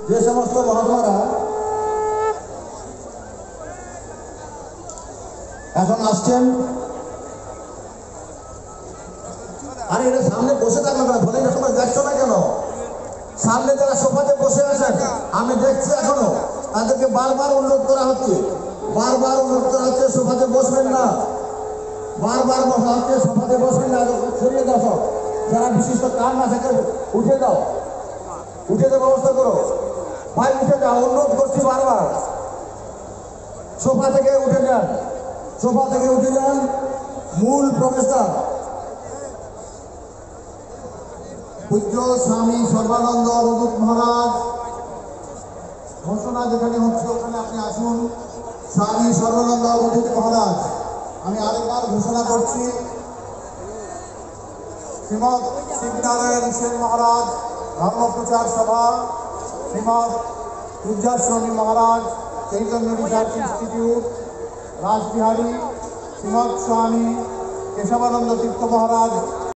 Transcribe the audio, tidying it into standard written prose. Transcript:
যে সমস্ত মহাত্মারা এখন আসছেন, আরে এটা সামনে বসে থাকবে না, বলে তোমরা দেখছো না কেন? সামনে যারা সোফাতে বসে আছেন আমি দেখছি এখনো, তাদেরকে বারবার অনুরোধ করা হচ্ছে, সোফাতে বসবেন না, বারবার বসা হচ্ছে, সোফাতে বসবেন না, সরিয়ে দাও সব। যারা বিশিষ্ট কান না থাকে উঠে দাও, উঠে দেওয়ার ব্যবস্থা করো ভাই, উঠে যাও, অনুরোধ করছি বারবার। সোফা থেকে উঠে যান, সোফা থেকে উঠে যান। মূল প্রফেসর পূজ্য স্বামী সর্বানন্দ অবধূত মহারাজ, ঘোষণা যেখানে হচ্ছে ওখানে আপনি আসুন। স্বামী সর্বানন্দ অবধূত মহারাজ, আমি আরেকবার ঘোষণা করছি, শ্রীমৎ শিবনারায়ণ সেন মহারাজ ধর্মপ্রচার সভা, শ্রীমৎ পূজ্যাস্বামী মহারাজ চৈতন্য রিসার্চ ইনস্টিটিউট রাসবিহারী, শ্রীমৎ স্বামী কেশবানন্দ তীর্থ মহারাজ